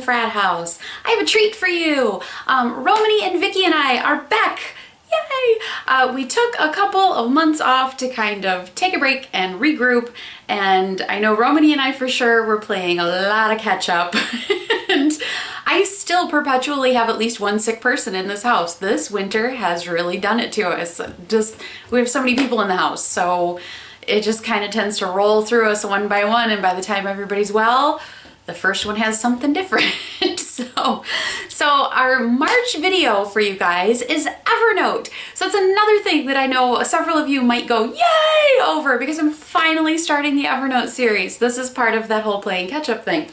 the frat house. I have a treat for you. Rhomany and Vicky and I are back. Yay! We took a couple of months off to kind of take a break and regroup, and I know Rhomany and I for sure were playing a lot of catch up. And I still perpetually have at least one sick person in this house. This winter has really done it to us. We have so many people in the house, so it just kind of tends to roll through us one by one, and by the time everybody's well, the first one has something different. So our March video for you guys is Evernote. So it's another thing that I know several of you might go yay over, because I'm finally starting the Evernote series. This is part of that whole playing catch up thing.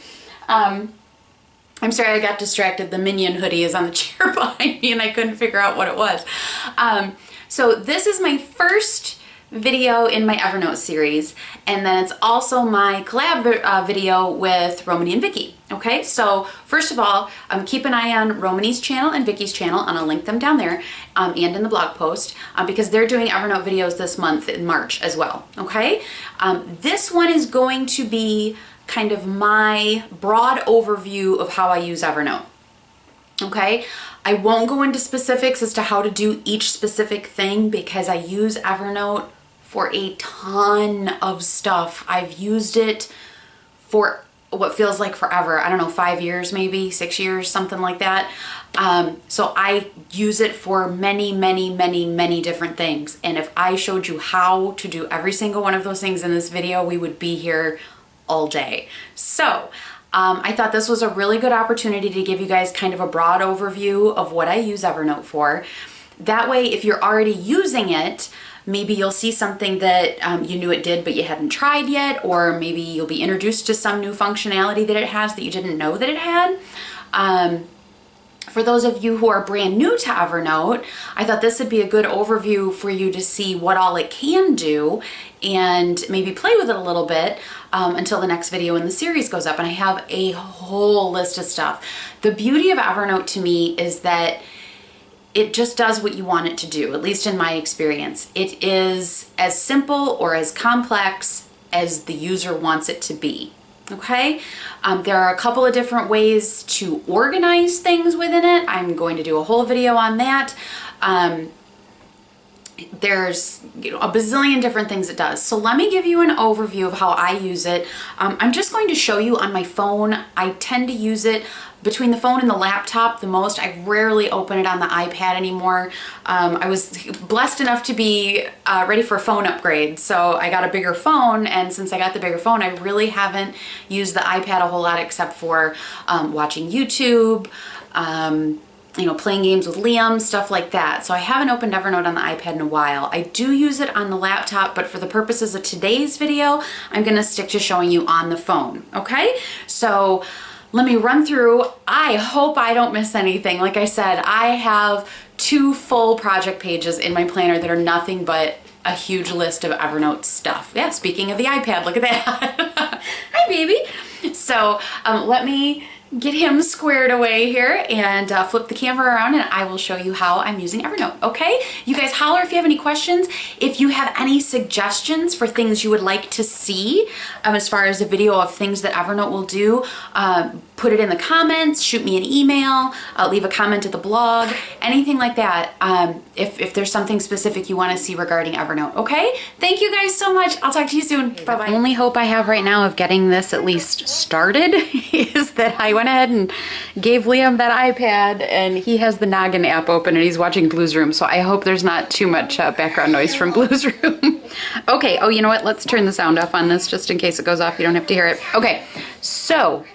I'm sorry I got distracted. The Minion hoodie is on the chair behind me and I couldn't figure out what it was. So this is my first video in my Evernote series, and then it's also my collab video with Rhomany and Vicky. Okay, so first of all, keep an eye on Rhomany's channel and Vicky's channel, and I'll link them down there and in the blog post because they're doing Evernote videos this month in March as well. Okay, this one is going to be kind of my broad overview of how I use Evernote. Okay, I won't go into specifics as to how to do each specific thing because I use Evernote for a ton of stuff. I've used it for what feels like forever. I don't know, 5 years, maybe 6 years, something like that. So I use it for many, many, many, many different things. And if I showed you how to do every single one of those things in this video, we would be here all day. So I thought this was a really good opportunity to give you guys kind of a broad overview of what I use Evernote for. That way, if you're already using it, maybe you'll see something that you knew it did but you hadn't tried yet, or maybe you'll be introduced to some new functionality that it has that you didn't know that it had. For those of you who are brand new to Evernote, I thought this would be a good overview for you to see what all it can do and maybe play with it a little bit until the next video in the series goes up. And I have a whole list of stuff. The beauty of Evernote to me is that it just does what you want it to do, at least in my experience. It is as simple or as complex as the user wants it to be. Okay, there are a couple of different ways to organize things within it. I'm going to do a whole video on that. There's a bazillion different things it does. So let me give you an overview of how I use it. I'm just going to show you on my phone. I tend to use it between the phone and the laptop the most. I rarely open it on the iPad anymore. I was blessed enough to be ready for a phone upgrade, so I got a bigger phone, and since I got the bigger phone, I really haven't used the iPad a whole lot except for watching YouTube, you know, playing games with Liam, stuff like that. So I haven't opened Evernote on the iPad in a while. I do use it on the laptop, but for the purposes of today's video, I'm gonna stick to showing you on the phone, okay? So let me run through. I hope I don't miss anything. Like I said, I have 2 full project pages in my planner that are nothing but a huge list of Evernote stuff. Yeah, speaking of the iPad, look at that. Hi, baby. So let me get him squared away here and flip the camera around, and I will show you how I'm using Evernote. Okay, you guys holler if you have any questions. If you have any suggestions for things you would like to see as far as a video of things that Evernote will do, put it in the comments, shoot me an email, leave a comment at the blog, anything like that, if there's something specific you want to see regarding Evernote. Okay, thank you guys so much. I'll talk to you soon. Bye-bye. The only hope I have right now of getting this at least started is that I went ahead and gave Liam that iPad, and he has the Noggin app open and he's watching Blues Room, so I hope there's not too much background noise from Blues Room. Okay, oh, you know what? Let's turn the sound off on this just in case it goes off. You don't have to hear it. Okay, so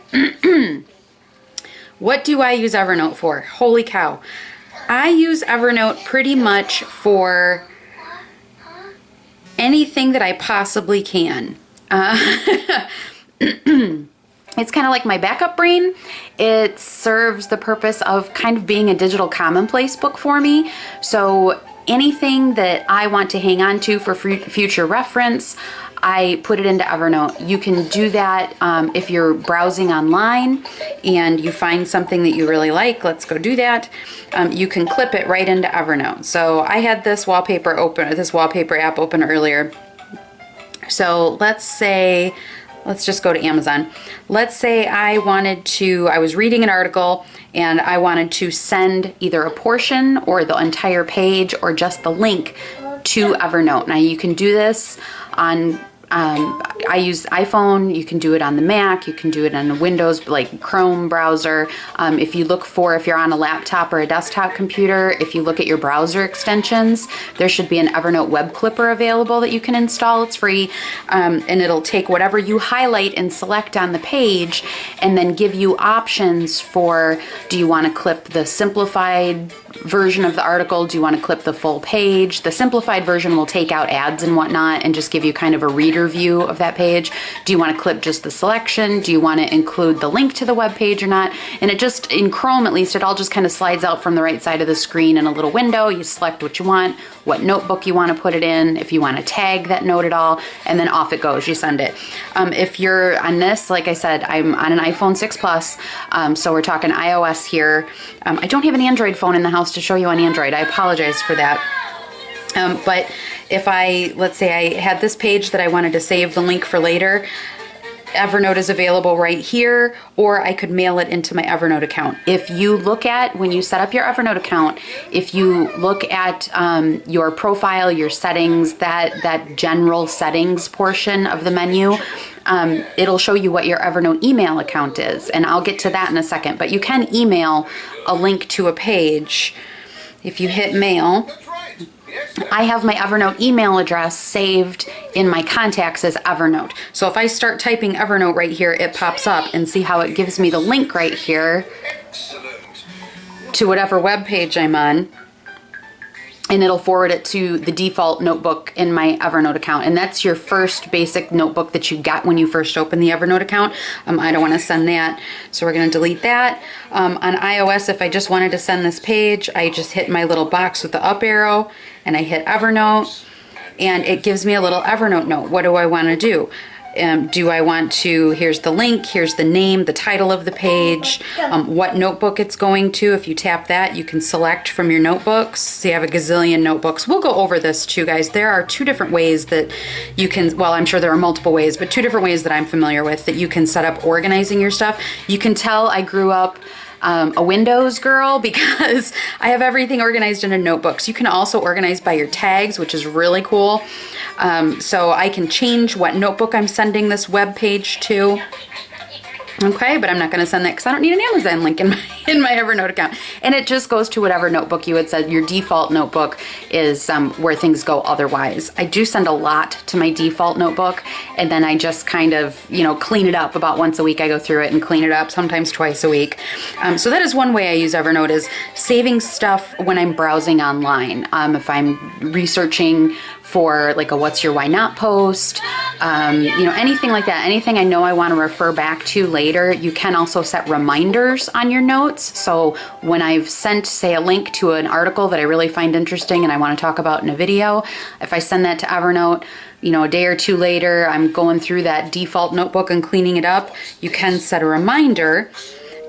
what do I use Evernote for? Holy cow. I use Evernote pretty much for anything that I possibly can. It's kind of like my backup brain. It serves the purpose of kind of being a digital commonplace book for me. So anything that I want to hang on to for future reference, I put it into Evernote. You can do that if you're browsing online and you find something that you really like. Let's go do that. You can clip it right into Evernote. So I had this wallpaper app open earlier. So let's say let's just go to Amazon. Let's say I was reading an article and I wanted to send either a portion or the entire page or just the link to Evernote. Now you can do this on I use iPhone, you can do it on the Mac, you can do it on the Windows, like Chrome browser. If you're on a laptop or a desktop computer, if you look at your browser extensions, there should be an Evernote web clipper available that you can install. It's free, and it'll take whatever you highlight and select on the page and then give you options for, do you want to clip the simplified version of the article? Do you want to clip the full page? The simplified version will take out ads and whatnot and just give you kind of a reader view of that page. Do you want to clip just the selection? Do you want to include the link to the web page or not? And it just, in Chrome at least, it all just kind of slides out from the right side of the screen in a little window. You select what you want, what notebook you want to put it in, if you want to tag that note at all, and then off it goes. You send it. If you're on this, like I said, I'm on an iPhone 6 Plus, so we're talking iOS here. I don't have an Android phone in the house to show you on Android. I apologize for that. But if let's say I had this page that I wanted to save the link for later, Evernote is available right here, or I could mail it into my Evernote account. If you look at, when you set up your Evernote account, if you look at your profile, your settings, that general settings portion of the menu, it'll show you what your Evernote email account is, and I'll get to that in a second. But you can email a link to a page. If you hit mail, I have my Evernote email address saved in my contacts as Evernote. So if I start typing Evernote right here, it pops up, and see how it gives me the link right here to whatever web page I'm on, and it'll forward it to the default notebook in my Evernote account. And that's your first basic notebook that you got when you first open the Evernote account. I don't want to send that, so we're going to delete that. On iOS, if I just wanted to send this page, I just hit my little box with the up arrow, and I hit Evernote, and it gives me a little Evernote note. What do I want to do? Do I want to, here's the link, here's the name, the title of the page, what notebook it's going to. If you tap that, you can select from your notebooks. So you have a gazillion notebooks. We'll go over this too, guys. There are two different ways that you can, well, I'm sure there are multiple ways, but two different ways that I'm familiar with that you can set up organizing your stuff. You can tell I grew up a Windows girl because I have everything organized into notebooks. You can also organize by your tags, which is really cool. So I can change what notebook I'm sending this web page to. Okay, but I'm not going to send that because I don't need an Amazon link in my Evernote account. And it just goes to whatever notebook you had said. Your default notebook is where things go otherwise. I do send a lot to my default notebook, and then I just kind of, clean it up about once a week. I go through it and clean it up, sometimes twice a week. So that is one way I use Evernote, is saving stuff when I'm browsing online. If I'm researching for like a what's your why not post, anything like that, anything I know I want to refer back to later. You can also set reminders on your notes. So when I've sent, say, a link to an article that I really find interesting and I want to talk about in a video, if I send that to Evernote, a day or two later, I'm going through that default notebook and cleaning it up, you can set a reminder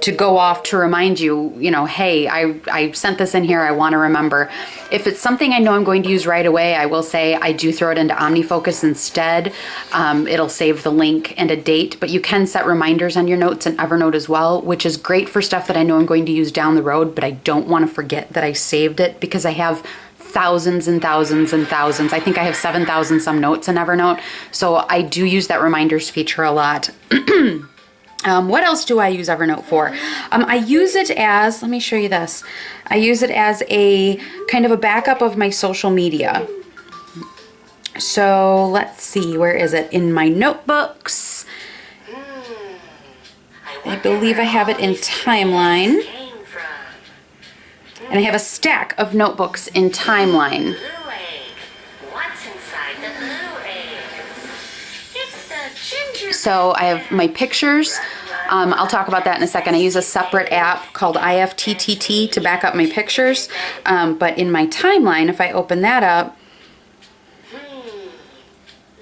to go off to remind you, hey, I sent this in here, I want to remember. If it's something I know I'm going to use right away, I will say I do throw it into OmniFocus instead. It'll save the link and a date, but you can set reminders on your notes in Evernote as well, which is great for stuff that I know I'm going to use down the road, but I don't want to forget that I saved it, because I have thousands and thousands and thousands. I think I have 7,000 some notes in Evernote, so I do use that reminders feature a lot. What else do I use Evernote for? I use it as, let me show you this. I use it as a kind of a backup of my social media. So let's see, where is it? In my notebooks. I believe I have it in Timeline. And I have a stack of notebooks in Timeline. So I have my pictures. I'll talk about that in a second. I use a separate app called IFTTT to back up my pictures. But in my Timeline, if I open that up,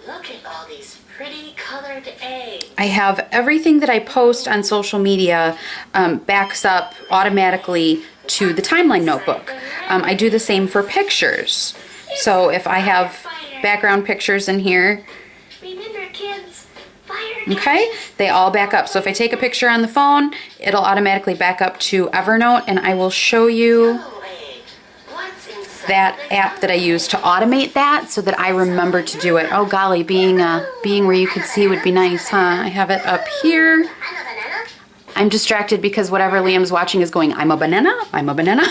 look at all these pretty colored eggs. I have everything that I post on social media backs up automatically to the Timeline notebook. I do the same for pictures. So if I have background pictures in here, remember, kids, fire Okay, they all back up. So if I take a picture on the phone, it'll automatically back up to Evernote, and I will show you that app that I use to automate that so that I remember to do it. Oh golly, being where you could see would be nice, huh? I have it up here. I'm distracted because whatever Liam's watching is going, I'm a banana, I'm a banana.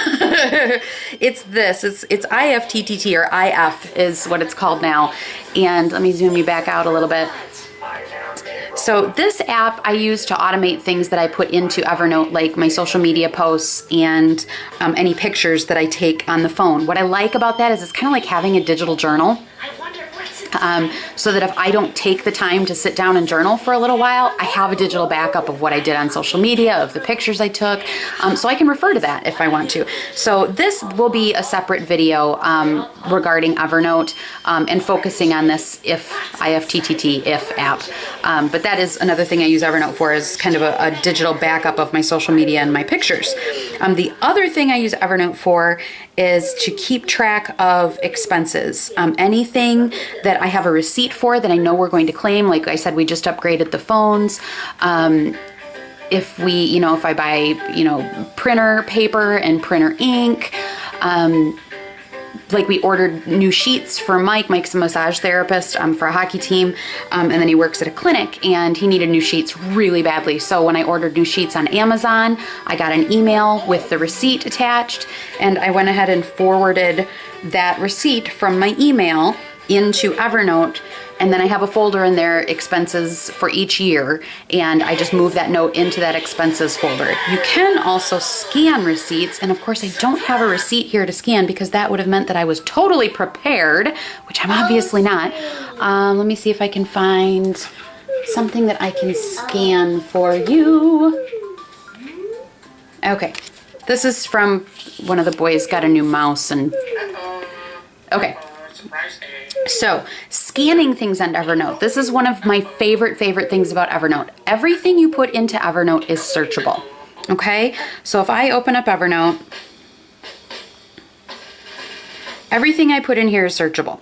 It's this, it's IFTTT, or IF is what it's called now. And let me zoom you back out a little bit. So this app I use to automate things that I put into Evernote, like my social media posts and any pictures that I take on the phone. What I like about that is it's kind of like having a digital journal. So that if I don't take the time to sit down and journal for a little while, I have a digital backup of what I did on social media, of the pictures I took, so I can refer to that if I want to. So this will be a separate video regarding Evernote and focusing on this IFTTT app. But that is another thing I use Evernote for, is kind of a digital backup of my social media and my pictures. The other thing I use Evernote for is to keep track of expenses. Anything that I have a receipt for that I know we're going to claim, like I said, we just upgraded the phones. If I buy, printer paper and printer ink, like we ordered new sheets for Mike. Mike's a massage therapist for a hockey team, and then he works at a clinic, and he needed new sheets really badly. So when I ordered new sheets on Amazon, I got an email with the receipt attached, and I went ahead and forwarded that receipt from my email into Evernote, and then I have a folder in there, expenses for each year, and I just move that note into that expenses folder. You can also scan receipts, and of course I don't have a receipt here to scan because that would have meant that I was totally prepared, which I'm obviously not. Let me see if I can find something that I can scan for you. Okay, this is from one of the boys got a new mouse, and okay. So, scanning things on Evernote. This is one of my favorite things about Evernote. Everything you put into Evernote is searchable. Okay? So if I open up Evernote, everything I put in here is searchable.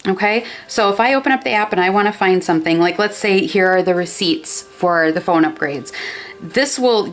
Okay? So if I open up the app and I want to find something, like let's say here are the receipts for the phone upgrades.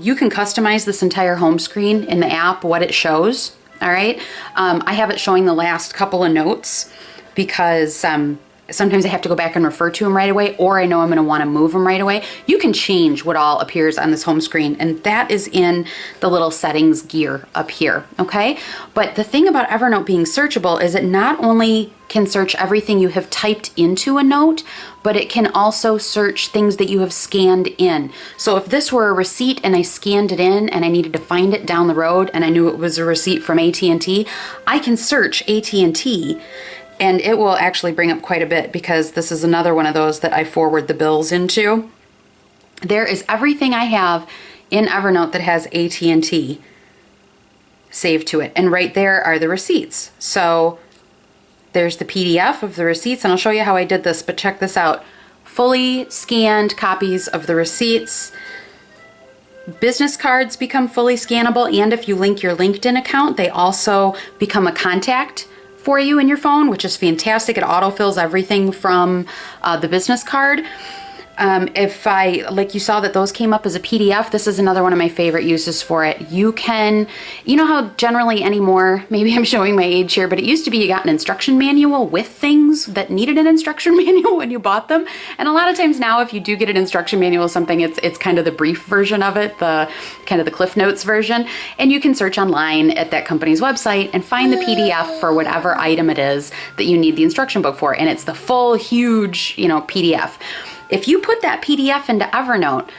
You can customize this entire home screen in the app, what it shows. All right? I have it showing the last couple of notes, because sometimes I have to go back and refer to them right away, or I know I'm going to want to move them right away. You can change what all appears on this home screen, and that is in the little settings gear up here, okay? But the thing about Evernote being searchable is it not only can search everything you have typed into a note, but it can also search things that you have scanned in. So if this were a receipt and I scanned it in and I needed to find it down the road and I knew it was a receipt from AT&T, I can search AT&T, and it will actually bring up quite a bit, because this is another one of those that I forward the bills into. There is everything I have in Evernote that has AT&T saved to it. And right there are the receipts. So there's the PDF of the receipts, and I'll show you how I did this, but check this out. Fully scanned copies of the receipts. Business cards become fully scannable, and if you link your LinkedIn account, they also become a contact for you in your phone, which is fantastic. It autofills everything from the business card. Like you saw that those came up as a PDF, this is another one of my favorite uses for it. You know how generally anymore, maybe I'm showing my age here, but it used to be you got an instruction manual with things that needed an instruction manual when you bought them. And a lot of times now, if you do get an instruction manual or something, it's kind of the brief version of it, the Cliff Notes version. And you can search online at that company's website and find the PDF for whatever item it is that you need the instruction book for. And it's the full, huge, PDF. If you put that PDF into Evernote,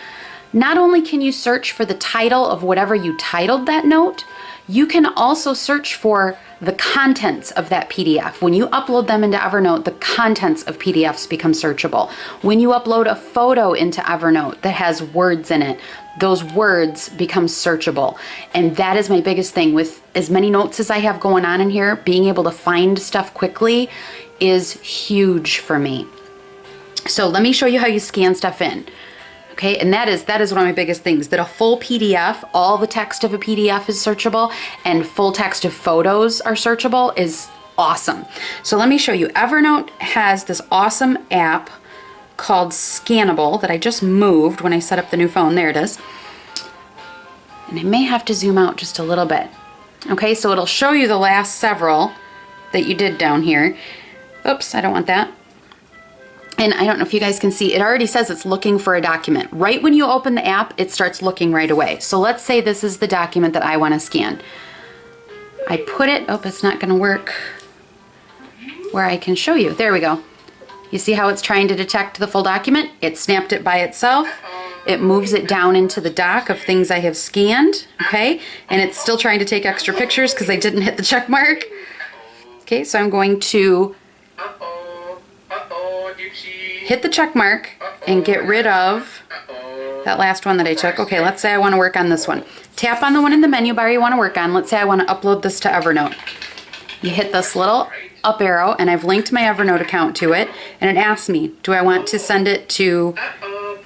not only can you search for the title of whatever you titled that note, you can also search for the contents of that PDF. When you upload them into Evernote, the contents of PDFs become searchable. When you upload a photo into Evernote that has words in it, those words become searchable. And that is my biggest thing. With as many notes as I have going on in here, being able to find stuff quickly is huge for me. So let me show you how you scan stuff in. Okay, and that is one of my biggest things, that a full PDF, all the text of a PDF is searchable, and full text of photos are searchable is awesome. So let me show you. Evernote has this awesome app called Scannable that I just moved when I set up the new phone. There it is. And I may have to zoom out just a little bit. Okay, so it'll show you the last several that you did down here. Oops, I don't want that. And I don't know if you guys can see, it already says it's looking for a document. Right when you open the app, it starts looking right away. So let's say this is the document that I want to scan. I put it, oh, it's not going to work where I can show you. There we go. You see how it's trying to detect the full document? It snapped it by itself. It moves it down into the dock of things I have scanned, okay? And it's still trying to take extra pictures because I didn't hit the check mark. Okay, so I'm going to hit the check mark and get rid of that last one that I took. Okay, let's say I want to work on this one. Tap on the one in the menu bar you want to work on. Let's say I want to upload this to Evernote. You hit this little up arrow, and I've linked my Evernote account to it, and it asks me, do I want to send it to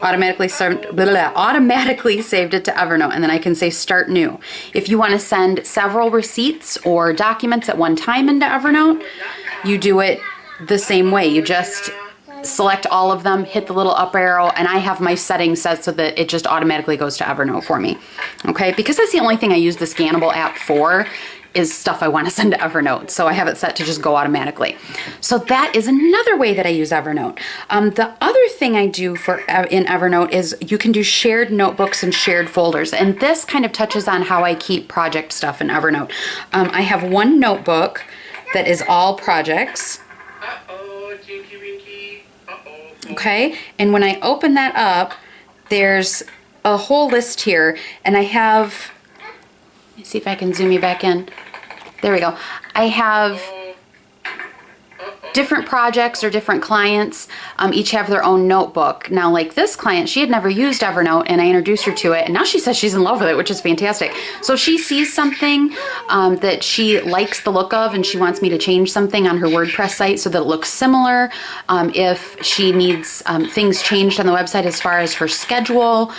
automatically saved it to Evernote, and then I can say start new. If you want to send several receipts or documents at one time into Evernote, you do it the same way. You just select all of them, hit the little up arrow, and I have my settings set so that it just automatically goes to Evernote for me. Okay, because that's the only thing I use the Scannable app for, is stuff I want to send to Evernote. So I have it set to just go automatically. So that is another way that I use Evernote. The other thing I do in Evernote is you can do shared notebooks and shared folders. And this kind of touches on how I keep project stuff in Evernote. I have one notebook that is all projects. Okay, and when I open that up, there's a whole list here, and I have, let me see if I can zoom you back in. There we go. I have different projects or different clients, each have their own notebook. Now, like this client, she had never used Evernote, and I introduced her to it, and now she says she's in love with it, which is fantastic. So she sees something that she likes the look of, and she wants me to change something on her WordPress site so that it looks similar. If she needs things changed on the website as far as her schedule,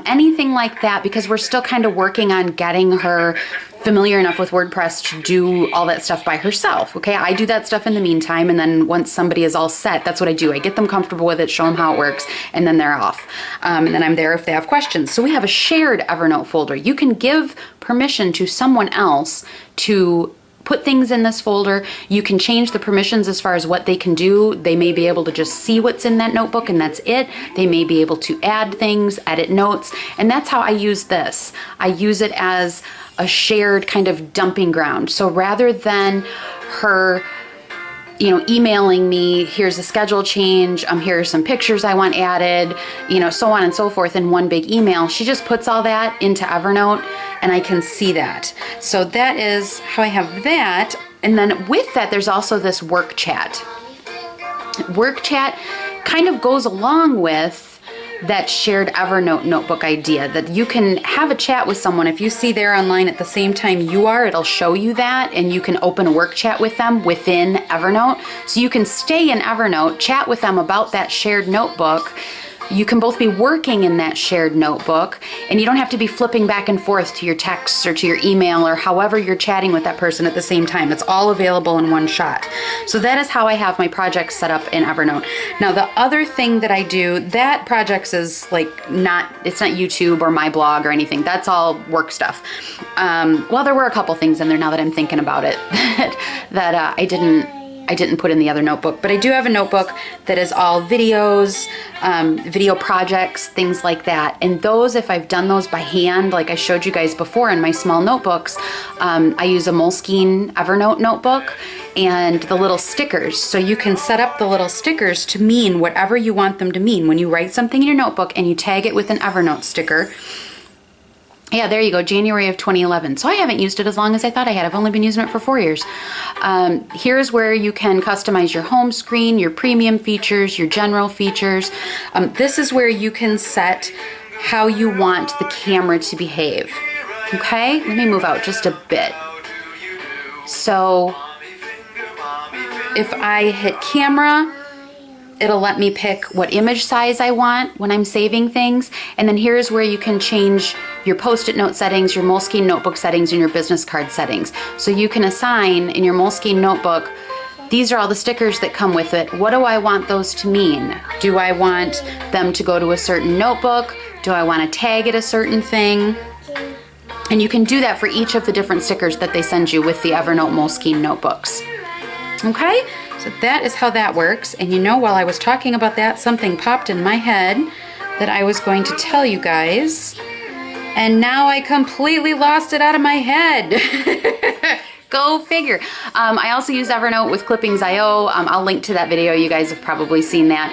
anything like that, because we're still kind of working on getting her familiar enough with WordPress to do all that stuff by herself. Okay, I do that stuff in the meantime, and then once somebody is all set, that's what I do. I get them comfortable with it, show them how it works, and then they're off. And then I'm there if they have questions. So we have a shared Evernote folder. You can give permission to someone else to put things in this folder. You can change the permissions as far as what they can do. They may be able to just see what's in that notebook and that's it. They may be able to add things, edit notes, and that's how I use this. I use it as a shared kind of dumping ground. So rather than her, emailing me, here's a schedule change, here are some pictures I want added, so on and so forth in one big email, she just puts all that into Evernote and I can see that. So that is how I have that. And then with that, there's also this work chat. Work chat kind of goes along with that shared Evernote notebook idea, that you can have a chat with someone. If you see they're online at the same time you are, it'll show you that, and you can open a work chat with them within Evernote. So you can stay in Evernote, chat with them about that shared notebook. You can both be working in that shared notebook, and you don't have to be flipping back and forth to your texts or to your email or however you're chatting with that person at the same time. It's all available in one shot. So that is how I have my projects set up in Evernote. Now the other thing that I do, that projects is it's not YouTube or my blog or anything. That's all work stuff. Well, there were a couple things in there now that I'm thinking about it that I didn't put in the other notebook, but I do have a notebook that is all videos, video projects, things like that. And those, if I've done those by hand, like I showed you guys before in my small notebooks, I use a Moleskine Evernote notebook and the little stickers. So you can set up the little stickers to mean whatever you want them to mean. When you write something in your notebook and you tag it with an Evernote sticker, yeah, there you go, January of 2011. So I haven't used it as long as I thought I had. I've only been using it for 4 years. Here's where you can customize your home screen, your premium features, your general features. This is where you can set how you want the camera to behave. Okay, let me move out just a bit. So if I hit camera, it'll let me pick what image size I want when I'm saving things. And then here's where you can change your Post-it note settings, your Moleskine notebook settings, and your business card settings. So you can assign in your Moleskine notebook these are all the stickers that come with it. What do I want those to mean? Do I want them to go to a certain notebook? Do I want to tag it a certain thing? And you can do that for each of the different stickers that they send you with the Evernote Moleskine notebooks. Okay, so that is how that works. And you know, while I was talking about that, something popped in my head that I was going to tell you guys. And now I completely lost it out of my head. Go figure. I also use Evernote with Clippings.io. I'll link to that video. You guys have probably seen that.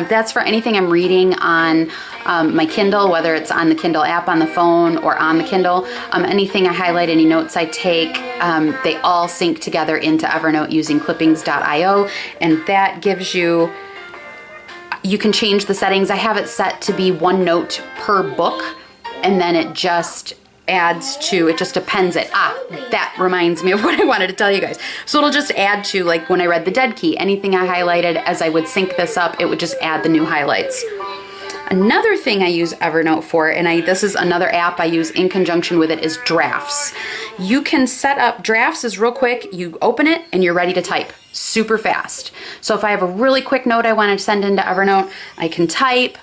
That's for anything I'm reading on my Kindle, whether it's on the Kindle app on the phone or on the Kindle. Anything I highlight, any notes I take, they all sync together into Evernote using Clippings.io, and that gives you, you can change the settings. I have it set to be 1 note per book, and then it just adds to, it just appends it. That reminds me of what I wanted to tell you guys. So it'll just add to, like when I read the Dead Key, anything I highlighted, as I would sync this up, it would just add the new highlights. Another thing I use Evernote for, and this is another app I use in conjunction with it, is drafts. You can set up drafts is real quick. You open it and you're ready to type super fast. So if I have a really quick note I want to send into Evernote, I can type,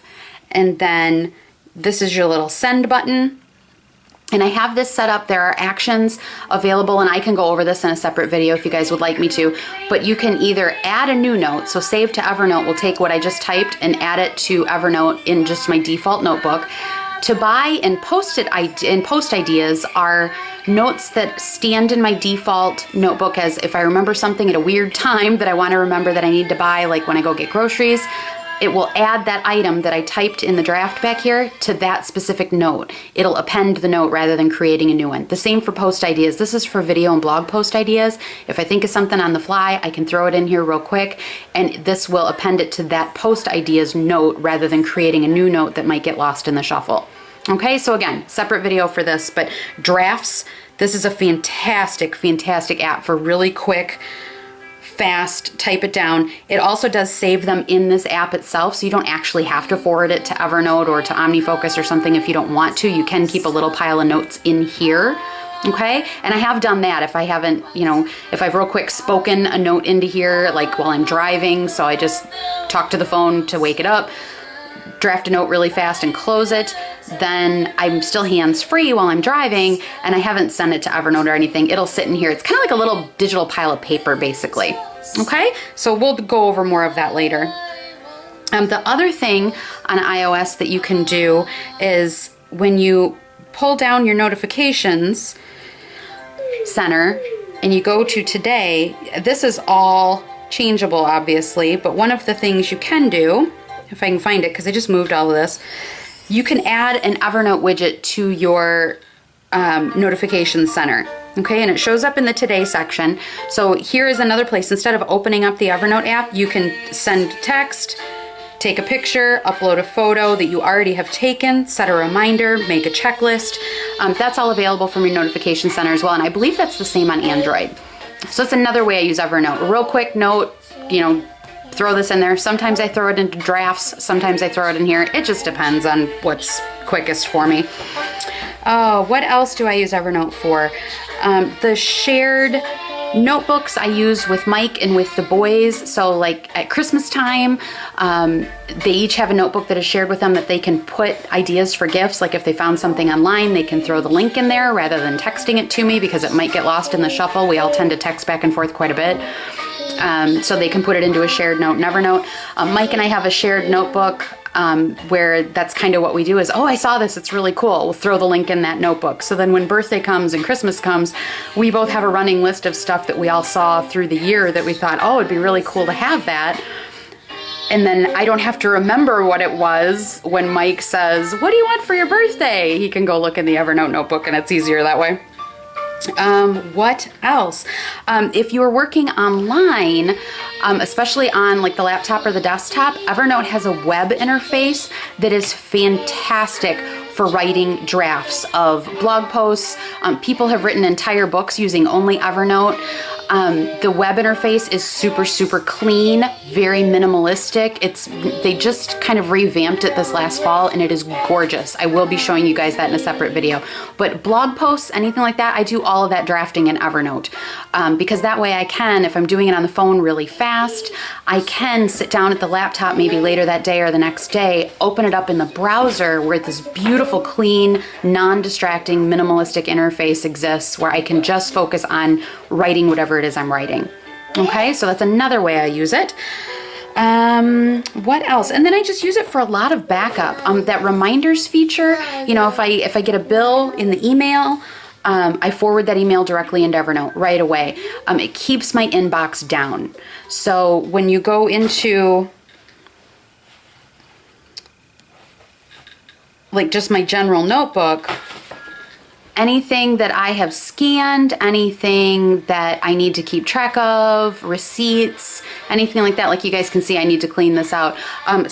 and then this is your little send button. And I have this set up. There are actions available, and I can go over this in a separate video if you guys would like me to, but you can either add a new note, so save to Evernote will take what I just typed and add it to Evernote in just my default notebook. To buy and post ideas are notes that stand in my default notebook as if I remember something at a weird time that I want to remember that I need to buy, like when I go get groceries. It will add that item that I typed in the draft back here to that specific note. It'll append the note rather than creating a new one. The same for post ideas. This is for video and blog post ideas. If I think of something on the fly, I can throw it in here real quick, and this will append it to that post ideas note rather than creating a new note that might get lost in the shuffle. Okay, so again, separate video for this, but drafts, this is a fantastic, fantastic app for really quick, fast, type it down. It also does save them in this app itself, so you don't actually have to forward it to Evernote or to OmniFocus or something if you don't want to. You can keep a little pile of notes in here, okay? And I have done that if I haven't, you know, if I've real quick spoken a note into here, like while I'm driving, so I just talk to the phone to wake it up, draft a note really fast and close it, then I'm still hands-free while I'm driving and I haven't sent it to Evernote or anything. It'll sit in here. It's kind of like a little digital pile of paper, basically. Okay, so we'll go over more of that later. The other thing on iOS that you can do is when you pull down your notifications center and you go to today, this is all changeable, obviously, but one of the things you can do, if I can find it, because I just moved all of this, you can add an Evernote widget to your notifications center. Okay, and it shows up in the Today section. So here is another place. Instead of opening up the Evernote app, you can send text, take a picture, upload a photo that you already have taken, set a reminder, make a checklist. That's all available from your notification center as well, and I believe that's the same on Android. So that's another way I use Evernote. A real quick note, you know, throw this in there. Sometimes I throw it into drafts, sometimes I throw it in here. It just depends on what's quickest for me. Oh, what else do I use Evernote for? The shared notebooks I use with Mike and with the boys. So like at Christmas time, they each have a notebook that is shared with them that they can put ideas for gifts. Like if they found something online, they can throw the link in there rather than texting it to me because it might get lost in the shuffle. We all tend to text back and forth quite a bit. So they can put it into a shared note in Evernote. Mike and I have a shared notebook where that's kind of what we do is, oh, I saw this, it's really cool. We'll throw the link in that notebook. So then when birthday comes and Christmas comes, we both have a running list of stuff that we all saw through the year that we thought, oh, it'd be really cool to have that. And then I don't have to remember what it was when Mike says, what do you want for your birthday? He can go look in the Evernote notebook and it's easier that way. What else? If you're working online, especially on like the laptop or the desktop, Evernote has a web interface that is fantastic for writing drafts of blog posts. People have written entire books using only Evernote. The web interface is super, super clean, very minimalistic. They just kind of revamped it this last fall, and it is gorgeous. I will be showing you guys that in a separate video. But blog posts, anything like that, I do all of that drafting in Evernote, because that way I can, if I'm doing it on the phone really fast, I can sit down at the laptop maybe later that day or the next day, open it up in the browser where this beautiful, clean, non-distracting, minimalistic interface exists where I can just focus on writing whatever it is I'm writing. Okay, so that's another way I use it. What else? And then I just use it for a lot of backup. That reminders feature, you know, if I get a bill in the email, I forward that email directly into Evernote right away. It keeps my inbox down. So when you go into like just my general notebook, anything that I have scanned, anything that I need to keep track of, receipts, anything like that, like you guys can see, I need to clean this out.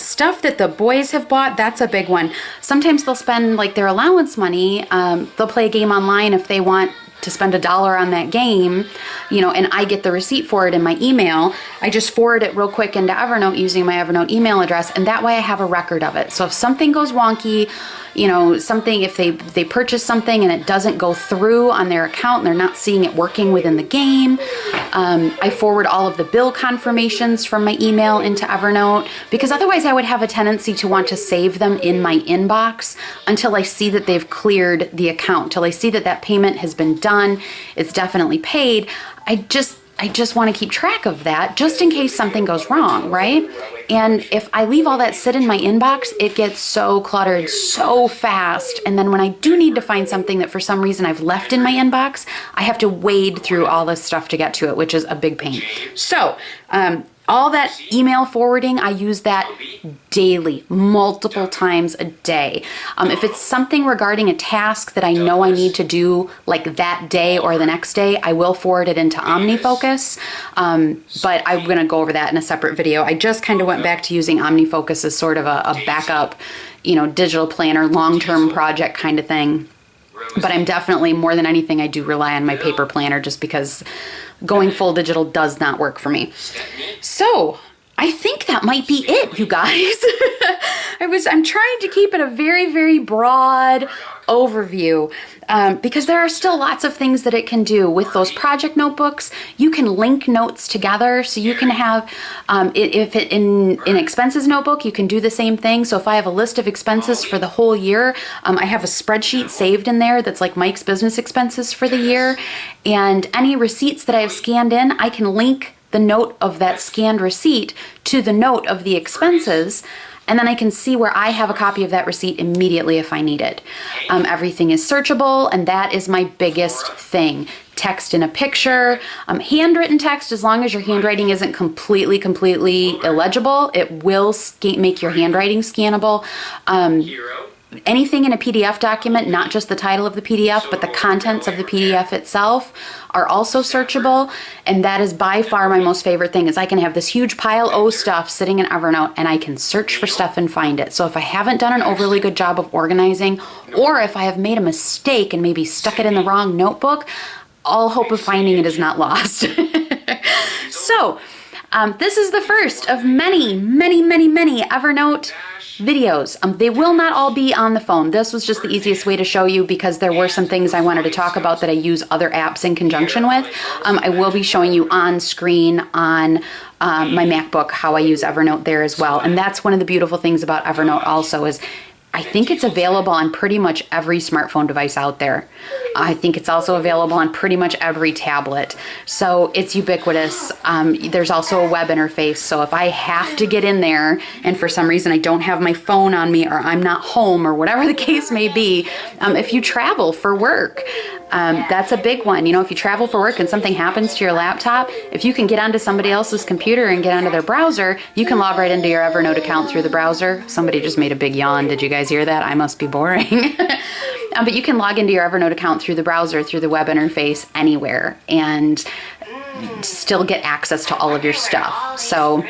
Stuff that the boys have bought, that's a big one. Sometimes they'll spend like their allowance money, they'll play a game online if they want to spend $1 on that game, you know, and I get the receipt for it in my email. I just forward it real quick into Evernote using my Evernote email address, and that way I have a record of it. So if something goes wonky, you know, something, if they purchase something and it doesn't go through on their account and they're not seeing it working within the game, I forward all of the bill confirmations from my email into Evernote, because otherwise I would have a tendency to want to save them in my inbox until I see that they've cleared the account, till I see that that payment has been done, it's definitely paid. I just want to keep track of that just in case something goes wrong, right? And if I leave all that sit in my inbox, it gets so cluttered so fast. And then when I do need to find something that for some reason I've left in my inbox, I have to wade through all this stuff to get to it, which is a big pain. So, all that email forwarding, I use that daily, multiple times a day. If it's something regarding a task that I know I need to do like that day or the next day, I will forward it into OmniFocus, but I'm gonna go over that in a separate video. I just kind of went back to using OmniFocus as sort of a backup, you know, digital planner, long-term project kind of thing. But I'm definitely, more than anything, I do rely on my paper planner just because going full digital does not work for me. So I think that might be it, you guys. I'm trying to keep it a very, very broad overview, because there are still lots of things that it can do. With those project notebooks, you can link notes together, so you can have, in expenses notebook, you can do the same thing. So if I have a list of expenses for the whole year, I have a spreadsheet saved in there that's like Mike's business expenses for the year, and any receipts that I have scanned in, I can link the note of that scanned receipt to the note of the expenses, and then I can see where I have a copy of that receipt immediately if I need it. Everything is searchable, and that is my biggest thing. Text in a picture, handwritten text, as long as your handwriting isn't completely illegible, it will make your handwriting scannable. Anything in a PDF document, not just the title of the PDF, but the contents of the PDF itself, are also searchable. And that is by far my most favorite thing, is I can have this huge pile of stuff sitting in Evernote and I can search for stuff and find it. So if I haven't done an overly good job of organizing, or if I have made a mistake and maybe stuck it in the wrong notebook, all hope of finding it is not lost. So this is the first of many Evernote videos. They will not all be on the phone. This was just the easiest way to show you, because there were some things I wanted to talk about that I use other apps in conjunction with. I will be showing you on screen on my MacBook how I use Evernote there as well. And that's one of the beautiful things about Evernote also, is I think it's available on pretty much every smartphone device out there. I think it's also available on pretty much every tablet. So it's ubiquitous. There's also a web interface. So if I have to get in there and for some reason I don't have my phone on me, or I'm not home, or whatever the case may be, if you travel for work, that's a big one. You know, if you travel for work and something happens to your laptop, if you can get onto somebody else's computer and get onto their browser, you can log right into your Evernote account through the browser. Somebody just made a big yawn. Did you guys hear that? I must be boring. But you can log into your Evernote account through the browser, through the web interface, anywhere, and still get access to all of your stuff. So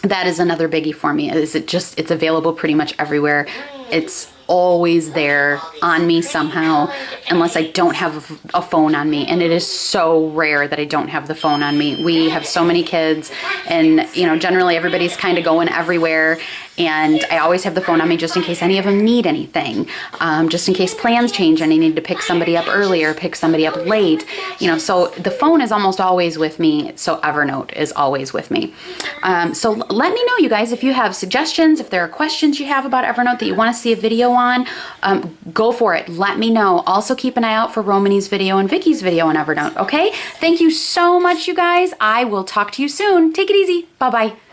that is another biggie for me, is it's available pretty much everywhere. It's always there on me somehow, unless I don't have a phone on me. And it is so rare that I don't have the phone on me. We have so many kids, and you know, generally everybody's kind of going everywhere, and I always have the phone on me just in case any of them need anything, just in case plans change and I need to pick somebody up early or pick somebody up late, you know, so the phone is almost always with me. So Evernote is always with me. So let me know, you guys, if you have suggestions, if there are questions you have about Evernote that you want to see a video on, go for it. Let me know. Also keep an eye out for Rhomany's video and Vicky's video on Evernote, okay? Thank you so much, you guys. I will talk to you soon. Take it easy. Bye-bye.